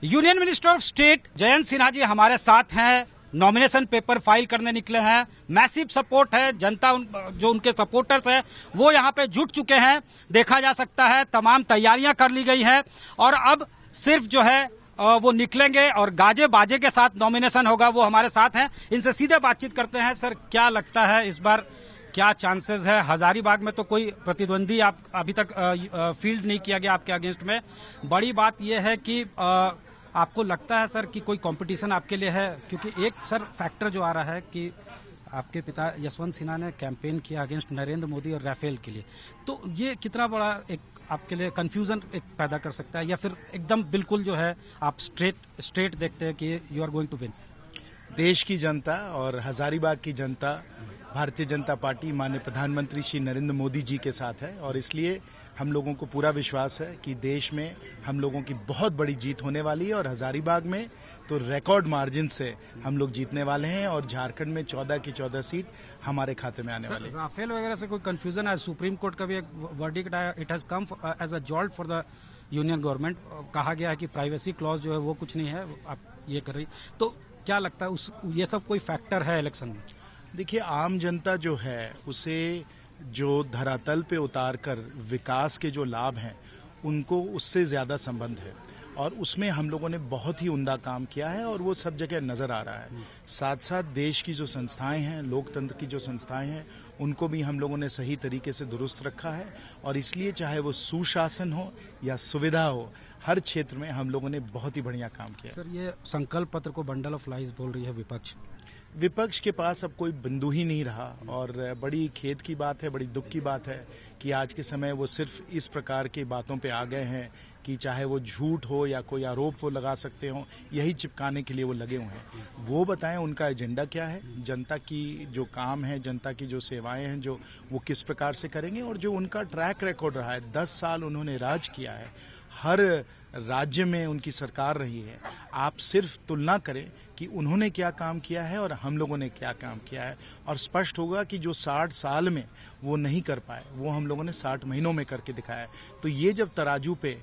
Union minister of state Jayant Sinha ji हमारे साथ हैं। नॉमिनेशन पेपर फाइल करने निकले हैं। मैसिव सपोर्ट है, जनता जो उनके सपोर्टर्स हैं वो यहाँ पे जुट चुके हैं, देखा जा सकता है। तमाम तैयारियां कर ली गई हैं और अब सिर्फ जो है वो निकलेंगे और गाजे बाजे के साथ नॉमिनेशन होगा। वो हमारे साथ हैं, इनसे सीधे बातचीत करते हैं। सर, क्या लगता है इस बार क्या चांसेस है? हजारीबाग में तो कोई प्रतिद्वंदी आप अभी तक फील्ड नहीं किया गया आपके अगेंस्ट में। बड़ी बात यह है कि आपको लगता है सर कि कोई कंपटीशन आपके लिए है? क्योंकि एक सर फैक्टर जो आ रहा है कि आपके पिता यशवंत सिन्हा ने कैंपेन किया अगेंस्ट नरेंद्र मोदी और राफेल के लिए, तो ये कितना बड़ा एक आपके लिए कंफ्यूजन एक पैदा कर सकता है, या फिर एकदम बिल्कुल जो है आप स्ट्रेट देखते हैं कि you are going to win? देश की जनता और हजारीबाग की जनता भारतीय जनता पार्टी माननीय प्रधानमंत्री श्री नरेंद्र मोदी जी के साथ है और इसलिए हम लोगों को पूरा विश्वास है कि देश में हम लोगों की बहुत बड़ी जीत होने वाली है और हजारीबाग में तो रिकॉर्ड मार्जिन से हम लोग जीतने वाले हैं और झारखंड में 14 की 14 सीट हमारे खाते में आने वाली है। राफेल वगैरह से कोई कंफ्यूजन है? सुप्रीम कोर्ट का भी एक वर्डिक्ट आया, it has come as a jolt for the union government. कहा गया है कि प्राइवेसी क्लॉज जो है वो कुछ नहीं है, आप ये कर रही। तो क्या लगता है ये सब कोई फैक्टर है इलेक्शन में? देखिए, आम जनता जो है उसे जो धरातल पे उतार कर विकास के जो लाभ हैं उनको उससे ज़्यादा संबंध है और उसमें हम लोगों ने बहुत ही उम्दा काम किया है और वो सब जगह नज़र आ रहा है। साथ साथ देश की जो संस्थाएं हैं, लोकतंत्र की जो संस्थाएं हैं, उनको भी हम लोगों ने सही तरीके से दुरुस्त रखा है और इसलिए चाहे वो सुशासन हो या सुविधा हो, हर क्षेत्र में हम लोगों ने बहुत ही बढ़िया काम किया। सर, ये संकल्प पत्र को बंडल ऑफ लाइज बोल रही है विपक्ष के पास अब कोई बिंदु ही नहीं रहा और बड़ी खेद की बात है, बड़ी दुख की बात है कि आज के समय वो सिर्फ इस प्रकार की बातों पे आ गए हैं कि चाहे वो झूठ हो या कोई आरोप वो लगा सकते हो, यही चिपकाने के लिए वो लगे हुए हैं। वो बताएं उनका एजेंडा क्या है, जनता की जो काम है, जनता की जो सेवाएं हैं, जो वो किस प्रकार से करेंगे और जो उनका ट्रैक रिकॉर्ड रहा है। 10 साल उन्होंने राज किया है, हर राज्य में उनकी सरकार रही है। आप सिर्फ तुलना करें कि उन्होंने क्या काम किया है और हम लोगों ने क्या काम किया है और स्पष्ट होगा कि जो 60 साल में वो नहीं कर पाए वो हम लोगों ने 60 महीनों में करके दिखाया है। तो ये जब तराजू पे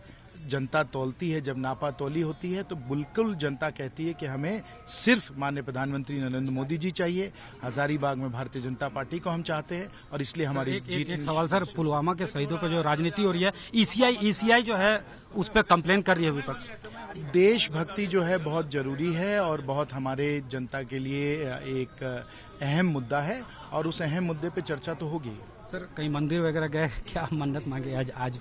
जनता तौलती है, जब नापा तौली होती है, तो बिल्कुल जनता कहती है कि हमें सिर्फ माननीय प्रधानमंत्री नरेंद्र मोदी जी चाहिए। हजारीबाग में भारतीय जनता पार्टी को हम चाहते हैं और इसलिए हमारी जीत। एक सवाल सर, पुलवामा के शहीदों पर जो राजनीति हो रही है, ईसीआई जो है उस पर कंप्लेन कर रही है विपक्ष। देशभक्ति जो है बहुत जरूरी है और बहुत हमारे जनता के लिए एक अहम मुद्दा है और उस अहम मुद्दे पे चर्चा तो होगी। सर, कई मंदिर वगैरह गए, क्या मन्नत मांगे आज?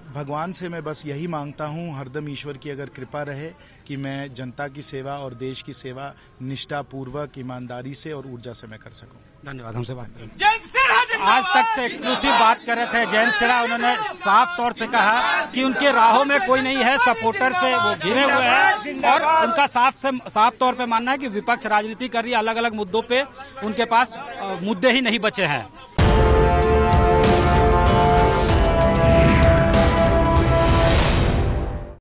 भगवान से मैं बस यही मांगता हूँ, हरदम ईश्वर की अगर कृपा रहे कि मैं जनता की सेवा और देश की सेवा निष्ठापूर्वक, ईमानदारी से और ऊर्जा से मैं कर सकूं। धन्यवाद। हमसे बात करें। आज तक से एक्सक्लूसिव बात कर रहे थे जयंत सिन्हा। उन्होंने साफ तौर से कहा कि उनके राहों में कोई नहीं है, सपोर्टर से वो घिरे हुए हैं और उनका साफ तौर पे मानना है कि विपक्ष राजनीति कर रही है, अलग अलग मुद्दों पे उनके पास मुद्दे ही नहीं बचे हैं।